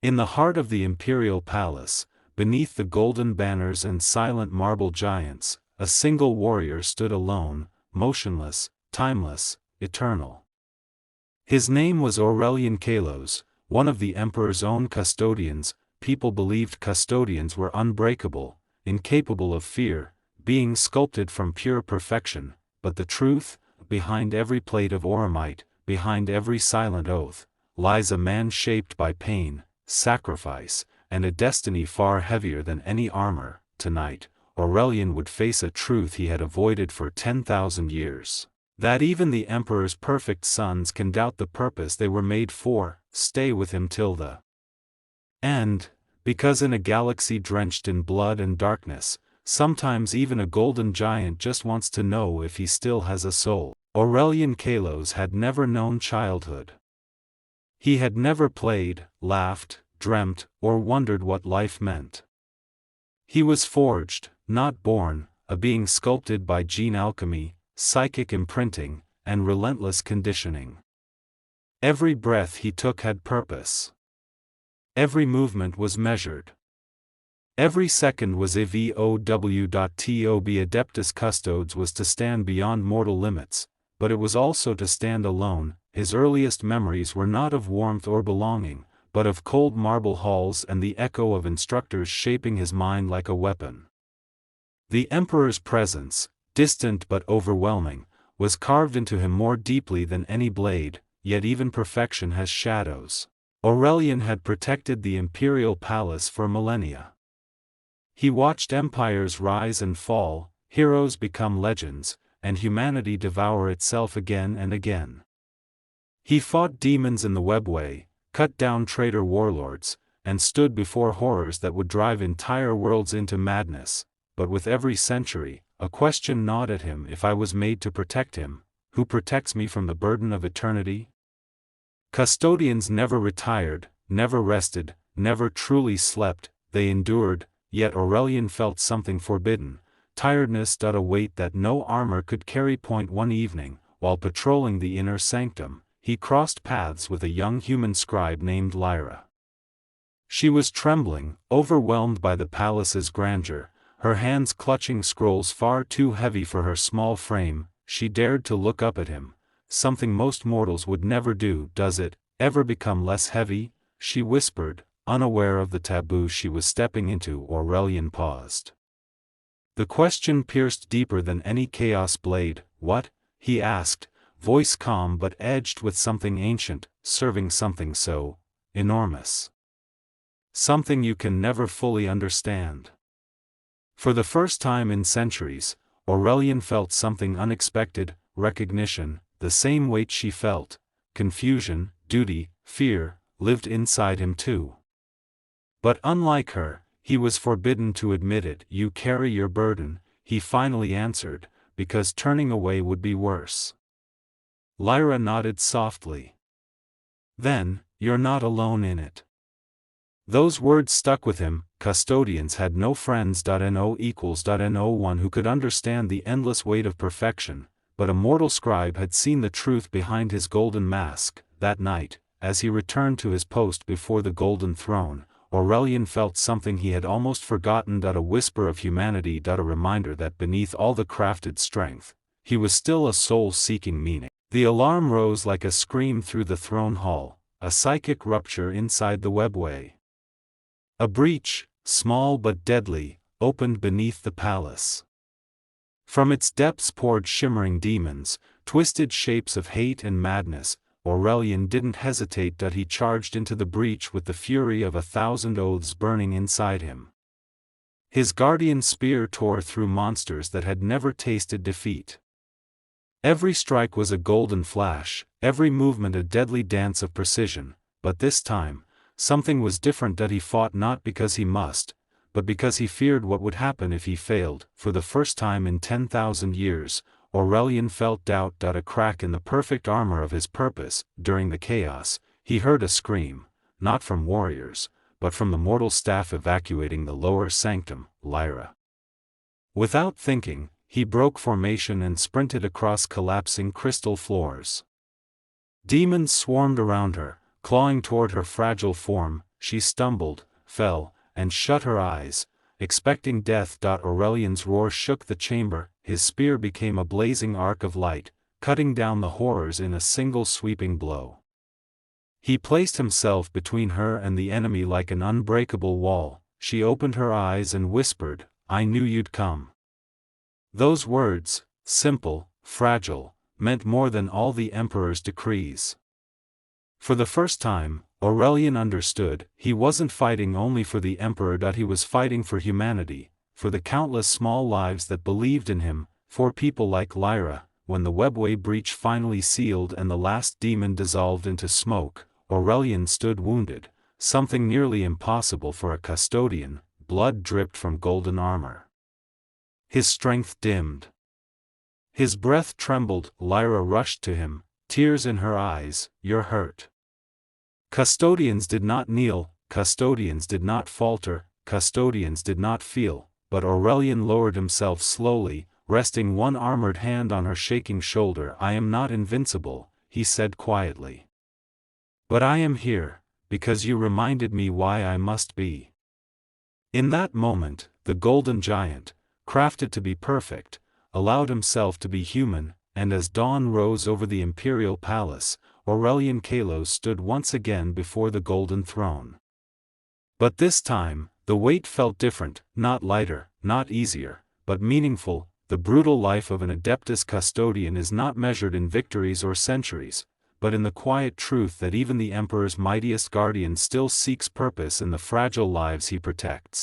In the heart of the Imperial Palace, beneath the golden banners and silent marble giants, a single warrior stood alone, motionless, timeless, eternal. His name was Aurellian Kaelos, one of the Emperor's own custodians. People believed custodians were unbreakable, incapable of fear, beings sculpted from pure perfection, but the truth, behind every plate of oromite, behind every silent oath, lies a man shaped by pain, sacrifice, and a destiny far heavier than any armor. Tonight, Aurellian would face a truth he had avoided for 10,000 years. That even the Emperor's perfect sons can doubt the purpose they were made for. Stay with him till the end, because in a galaxy drenched in blood and darkness, sometimes even a golden giant just wants to know if he still has a soul. Aurellian Kaelos had never known childhood. He had never played, laughed, dreamt, or wondered what life meant. He was forged, not born, a being sculpted by gene alchemy, psychic imprinting, and relentless conditioning. Every breath he took had purpose. Every movement was measured. Every second was evow. Adeptus Custodes was to stand beyond mortal limits, but it was also to stand alone. His earliest memories were not of warmth or belonging, but of cold marble halls and the echo of instructors shaping his mind like a weapon. The Emperor's presence, distant but overwhelming, was carved into him more deeply than any blade, yet even perfection has shadows. Aurellian had protected the Imperial Palace for millennia. He watched empires rise and fall, heroes become legends, and humanity devour itself again and again. He fought demons in the Webway, cut down traitor warlords, and stood before horrors that would drive entire worlds into madness. But with every century, a question gnawed at him: if I was made to protect him, who protects me from the burden of eternity? Custodians never retired, never rested, never truly slept. They endured, yet Aurellian felt something forbidden, tiredness, a weight that no armor could carry. One evening, while patrolling the inner sanctum, he crossed paths with a young human scribe named Lyra. She was trembling, overwhelmed by the palace's grandeur, her hands clutching scrolls far too heavy for her small frame. She dared to look up at him, something most mortals would never do. Does it ever become less heavy? She whispered, unaware of the taboo she was stepping into. Aurellian paused. The question pierced deeper than any chaos blade. What? He asked, voice calm but edged with something ancient, serving something so enormous. Something you can never fully understand. For the first time in centuries, Aurellian felt something unexpected: recognition. The same weight she felt, confusion, duty, fear, lived inside him too. But unlike her, he was forbidden to admit it. You carry your burden, he finally answered, because turning away would be worse. Lyra nodded softly. Then, you're not alone in it. Those words stuck with him. Custodians had no friends. No one who could understand the endless weight of perfection, but a mortal scribe had seen the truth behind his golden mask. That night, as he returned to his post before the golden throne, Aurellian felt something he had almost forgotten. A whisper of humanity. A reminder that beneath all the crafted strength, he was still a soul seeking meaning. The alarm rose like a scream through the throne hall, a psychic rupture inside the Webway. A breach, small but deadly, opened beneath the palace. From its depths poured shimmering demons, twisted shapes of hate and madness. Aurellian didn't hesitate. He charged into the breach with the fury of 1,000 oaths burning inside him. His guardian spear tore through monsters that had never tasted defeat. Every strike was a golden flash, every movement a deadly dance of precision, but this time, something was different. He fought not because he must, but because he feared what would happen if he failed. For the first time in 10,000 years, Aurellian felt doubt. A crack in the perfect armor of his purpose. During the chaos, he heard a scream, not from warriors, but from the mortal staff evacuating the lower sanctum, Lyra. Without thinking, he broke formation and sprinted across collapsing crystal floors. Demons swarmed around her, clawing toward her fragile form. she stumbled, fell, and shut her eyes, expecting death. Aurelian's roar shook the chamber, his spear became a blazing arc of light, cutting down the horrors in a single sweeping blow. He placed himself between her and the enemy like an unbreakable wall. She opened her eyes and whispered, "I knew you'd come." Those words, simple, fragile, meant more than all the Emperor's decrees. For the first time, Aurelian understood, he wasn't fighting only for the Emperor. He was fighting for humanity, for the countless small lives that believed in him, for people like Lyra. When the Webway breach finally sealed and the last demon dissolved into smoke, Aurelian stood wounded, something nearly impossible for a custodian. Blood dripped from golden armor. His strength dimmed. His breath trembled. Lyra rushed to him, tears in her eyes. "You're hurt." Custodians did not kneel, custodians did not falter, custodians did not feel, but Aurelian lowered himself slowly, resting one armored hand on her shaking shoulder. "I am not invincible," he said quietly. "But I am here, because you reminded me why I must be." In that moment, the golden giant, crafted to be perfect, allowed himself to be human, and as dawn rose over the Imperial Palace, Aurellian Kaelos stood once again before the golden throne. But this time, the weight felt different, not lighter, not easier, but meaningful. The brutal life of an Adeptus Custodian is not measured in victories or centuries, but in the quiet truth that even the Emperor's mightiest guardian still seeks purpose in the fragile lives he protects.